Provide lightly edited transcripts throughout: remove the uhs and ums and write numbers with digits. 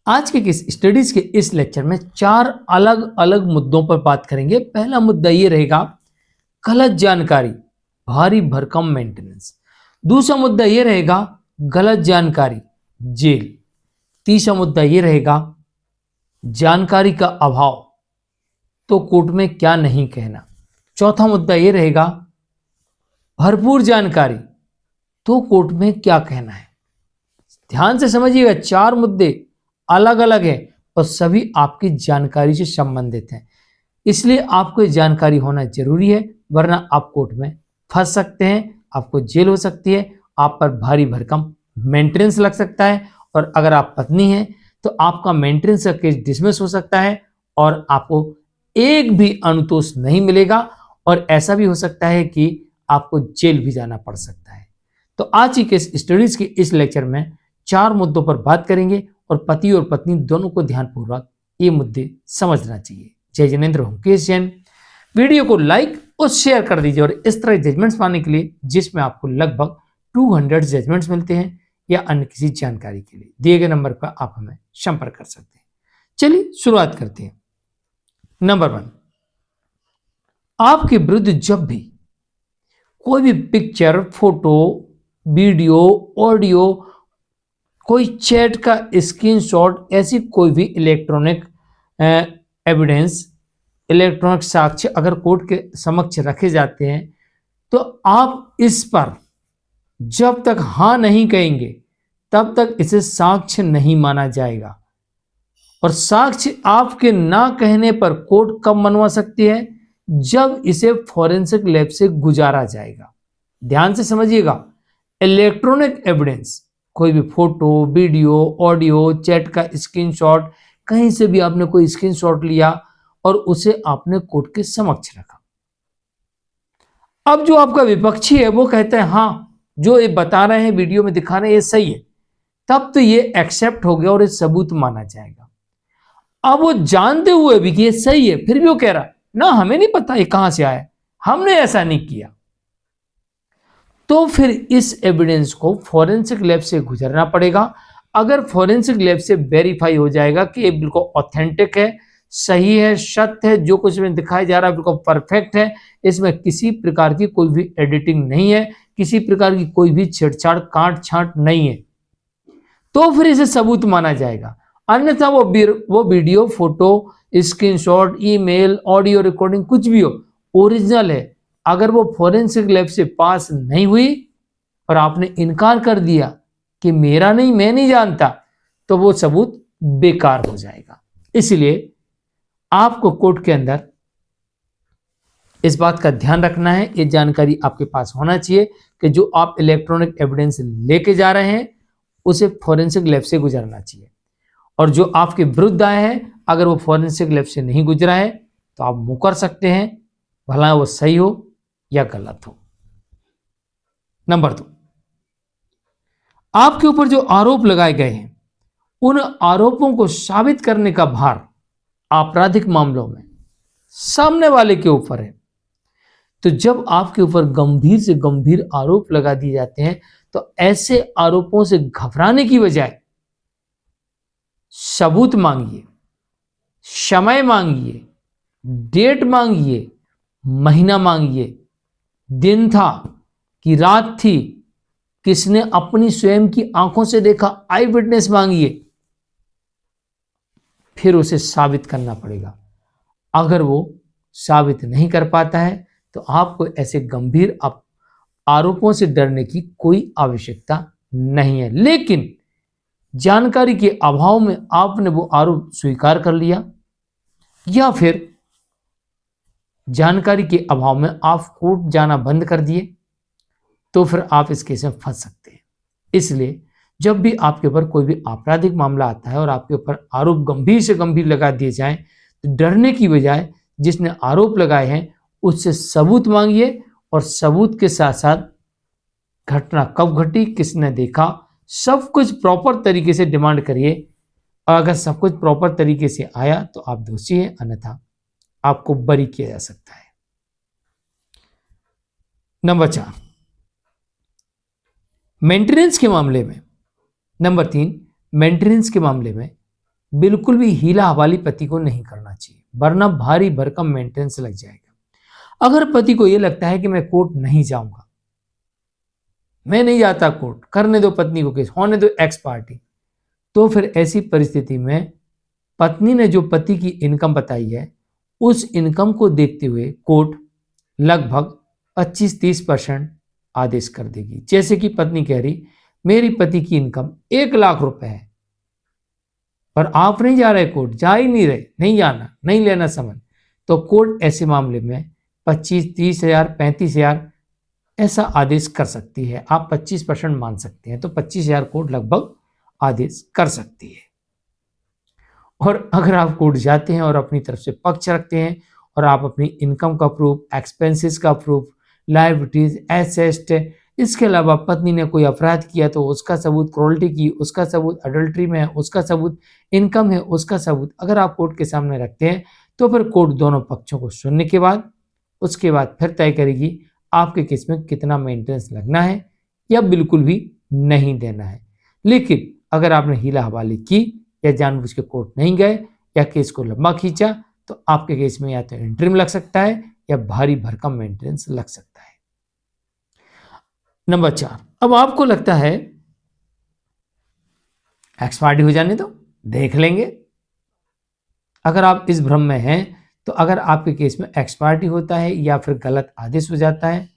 आज के किस स्टडीज के इस लेक्चर में चार अलग अलग मुद्दों पर बात करेंगे। पहला मुद्दा ये रहेगा गलत जानकारी, भारी भरकम मेंटेनेंस। दूसरा मुद्दा ये रहेगा गलत जानकारी, जेल। तीसरा मुद्दा ये रहेगा जानकारी का अभाव, तो कोर्ट में क्या नहीं कहना। चौथा मुद्दा ये रहेगा भरपूर जानकारी, तो कोर्ट में क्या कहना है। ध्यान से समझिएगा, चार मुद्दे अलग अलग है और सभी आपकी जानकारी से संबंधित हैं, इसलिए आपको जानकारी होना जरूरी है, वरना आप कोर्ट में फंस सकते हैं, आपको जेल हो सकती है, आप पर भारी भरकम मेंटेनेंस लग सकता है, और अगर आप पत्नी हैं तो आपका मेंटेनेंस का केस डिसमिस हो सकता है और आपको एक भी अनुतोष नहीं मिलेगा, और ऐसा भी हो सकता है कि आपको जेल भी जाना पड़ सकता है। तो आज ही के स्टडीज के इस लेक्चर में चार मुद्दों पर बात करेंगे और पति और पत्नी दोनों को ध्यानपूर्वक ये मुद्दे समझना चाहिए। जय जिनेंद्र हूं केश जैन। वीडियो को लाइक और शेयर कर दीजिए, और इस तरह जजमेंट्स पाने के लिए जिसमें आपको लगभग 200 जजमेंट्स मिलते हैं या अन्य किसी जानकारी के लिए दिए गए नंबर पर आप हमें संपर्क कर सकते हैं। चलिए शुरुआत करते हैं। नंबर 1, आपके विरुद्ध जब भी कोई भी पिक्चर, फोटो, वीडियो, ऑडियो, कोई चैट का स्क्रीनशॉट, ऐसी कोई भी इलेक्ट्रॉनिक एविडेंस, इलेक्ट्रॉनिक साक्ष्य अगर कोर्ट के समक्ष रखे जाते हैं, तो आप इस पर जब तक हां नहीं कहेंगे तब तक इसे साक्ष्य नहीं माना जाएगा। और साक्ष्य आपके ना कहने पर कोर्ट कब मनवा सकती है? जब इसे फॉरेंसिक लैब से गुजारा जाएगा। ध्यान से समझिएगा, इलेक्ट्रॉनिक एविडेंस, कोई भी फोटो, वीडियो, ऑडियो, चैट का स्क्रीनशॉट, कहीं से भी आपने कोई स्क्रीनशॉट लिया और उसे आपने कोर्ट के समक्ष रखा। अब जो आपका विपक्षी है वो कहता है हां, जो ये बता रहे हैं, वीडियो में दिखा रहे हैं, ये सही है, तब तो ये एक्सेप्ट हो गया और ये सबूत माना जाएगा। अब वो जानते हुए भी कि ये सही है, फिर भी वो कह रहा है ना, हमें नहीं पता ये कहां से आया, हमने ऐसा नहीं किया, तो फिर इस एविडेंस को फॉरेंसिक लैब से गुजरना पड़ेगा। अगर फॉरेंसिक लैब से वेरीफाई हो जाएगा कि ये बिल्कुल ऑथेंटिक है, सही है, सत्य है, जो कुछ में दिखाया जा रहा है बिल्कुल परफेक्ट है, इसमें किसी प्रकार की कोई भी एडिटिंग नहीं है, किसी प्रकार की कोई भी छेड़छाड़, काट छांट नहीं है, तो फिर इसे सबूत माना जाएगा। अन्यथा वो video, photo, screenshot, email, audio recording कुछ भी हो, ओरिजिनल है, अगर वो फॉरेंसिक लैब से पास नहीं हुई और आपने इनकार कर दिया कि मेरा नहीं, मैं नहीं जानता, तो वो सबूत बेकार हो जाएगा। इसलिए आपको कोर्ट के अंदर इस बात का ध्यान रखना है, ये जानकारी आपके पास होना चाहिए कि जो आप इलेक्ट्रॉनिक एविडेंस लेके जा रहे हैं उसे फॉरेंसिक लैब से गुजरना चाहिए, और जो आपके विरुद्ध आए हैं अगर वो फॉरेंसिक लैब से नहीं गुजरा है तो आप मुकर सकते हैं, भला वो सही हो या गलत हो। नंबर 2, आपके ऊपर जो आरोप लगाए गए हैं उन आरोपों को साबित करने का भार आपराधिक मामलों में सामने वाले के ऊपर है। तो जब आपके ऊपर गंभीर से गंभीर आरोप लगा दिए जाते हैं तो ऐसे आरोपों से घबराने की बजाय सबूत मांगिए, समय मांगिए, डेट मांगिए, महीना मांगिए, दिन था कि रात थी, किसने अपनी स्वयं की आंखों से देखा, आई विटनेस मांगिए, फिर उसे साबित करना पड़ेगा। अगर वो साबित नहीं कर पाता है तो आपको ऐसे गंभीर आरोपों से डरने की कोई आवश्यकता नहीं है। लेकिन जानकारी के अभाव में आपने वो आरोप स्वीकार कर लिया, या फिर जानकारी के अभाव में आप कोर्ट जाना बंद कर दिए, तो फिर आप इस केस में फंस सकते हैं। इसलिए जब भी आपके ऊपर कोई भी आपराधिक मामला आता है और आपके ऊपर आरोप गंभीर से गंभीर लगा दिए जाएं, तो डरने की बजाय जिसने आरोप लगाए हैं उससे सबूत मांगिए, और सबूत के साथ साथ घटना कब घटी, किसने देखा, सब कुछ प्रॉपर तरीके से डिमांड करिए। और अगर सब कुछ प्रॉपर तरीके से आया तो आप दोषी हैं, अन्यथा आपको बरी किया जा सकता है। नंबर 4, मेंटेनेंस के मामले में। नंबर 3, मेंटेनेंस के मामले में बिल्कुल भी हीला हवाली पति को नहीं करना चाहिए, वरना भारी भरकम मेंटेनेंस लग जाएगा। अगर पति को यह लगता है कि मैं कोर्ट नहीं जाऊंगा, मैं नहीं जाता कोर्ट, करने दो पत्नी को केस, होने दो एक्स पार्टी, तो फिर ऐसी परिस्थिति में पत्नी ने जो पति की इनकम बताई है, उस इनकम को देखते हुए कोर्ट लगभग 25-30% आदेश कर देगी। जैसे कि पत्नी कह रही, मेरी पति की इनकम 1 लाख रुपए है, पर आप नहीं जा रहे कोर्ट, जा ही नहीं रहे, नहीं जाना, नहीं लेना समन, तो कोर्ट ऐसे मामले में 25-30,000, 35,000 ऐसा आदेश कर सकती है। आप 25% मान सकते हैं, तो 25,000 कोर्ट लगभग आदेश कर सकती है। और अगर आप कोर्ट जाते हैं और अपनी तरफ से पक्ष रखते हैं और आप अपनी इनकम का प्रूफ, एक्सपेंसेस का प्रूफ, लायबिलिटीज, एसेट, इसके अलावा पत्नी ने कोई अपराध किया तो उसका सबूत, क्रूरल्टी की उसका सबूत, अडल्ट्री में है उसका सबूत, इनकम है उसका सबूत, अगर आप कोर्ट के सामने रखते हैं तो फिर कोर्ट दोनों पक्षों को सुनने के बाद उसके बाद फिर तय करेगी आपके केस में कितना मेंटेनेंस लगना है या बिल्कुल भी नहीं देना है। लेकिन अगर आपने हीला हवाली की या जानबूझ के कोर्ट नहीं गए या केस को लंबा खींचा, तो आपके केस में या तो इंटरिम लग सकता है या भारी भरकम मेंटेनेंस लग सकता है। नंबर 4, अब आपको लगता है एक्स पार्टी हो जाने दो, देख लेंगे। अगर आप इस भ्रम में हैं, तो अगर आपके केस में एक्स पार्टी होता है या फिर गलत आदेश हो जाता है,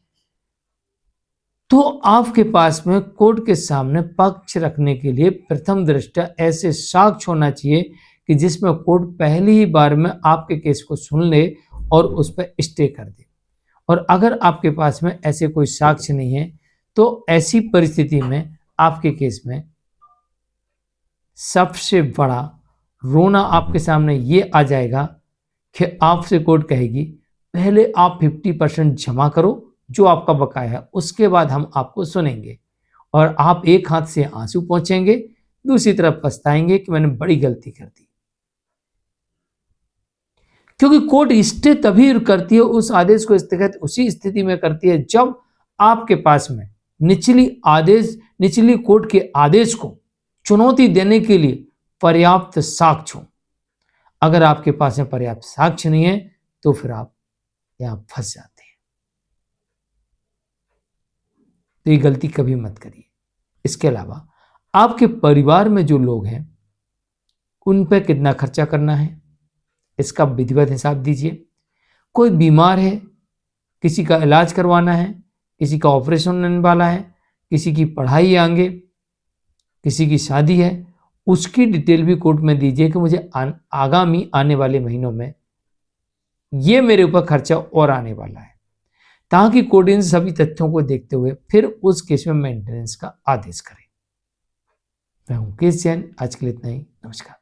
तो आपके पास में कोर्ट के सामने पक्ष रखने के लिए प्रथम दृष्टया ऐसे साक्ष्य होना चाहिए कि जिसमें कोर्ट पहली ही बार में आपके केस को सुन ले और उस पर स्टे कर दे। और अगर आपके पास में ऐसे कोई साक्ष्य नहीं है, तो ऐसी परिस्थिति में आपके केस में सबसे बड़ा रोना आपके सामने ये आ जाएगा कि आपसे कोर्ट कहेगी पहले आप 50% जमा करो जो आपका बकाया है, उसके बाद हम आपको सुनेंगे। और आप एक हाथ से आंसू पहुंचेंगे, दूसरी तरफ पछताएंगे कि मैंने बड़ी गलती कर दी। क्योंकि कोर्ट स्टे तभी करती है, उस आदेश को स्थगित उसी स्थिति में करती है जब आपके पास में निचली कोर्ट के आदेश को चुनौती देने के लिए पर्याप्त साक्ष्य हो। अगर आपके पास में पर्याप्त साक्ष्य नहीं है, तो फिर आप यहां फंस जाते हैं। तो ये गलती कभी मत करिए। इसके अलावा आपके परिवार में जो लोग हैं उन पर कितना खर्चा करना है, इसका विधिवत हिसाब दीजिए। कोई बीमार है, किसी का इलाज करवाना है, किसी का ऑपरेशन होने वाला है, किसी की पढ़ाई है आगे, किसी की शादी है, उसकी डिटेल भी कोर्ट में दीजिए कि मुझे आगामी आने वाले महीनों में ये मेरे ऊपर खर्चा और आने वाला है, ताकि कोर्ट इन सभी तथ्यों को देखते हुए फिर उस केस में मेंटेनेंस का आदेश करे। मैं हूं केस जैन, आज के लिए इतना ही। नमस्कार।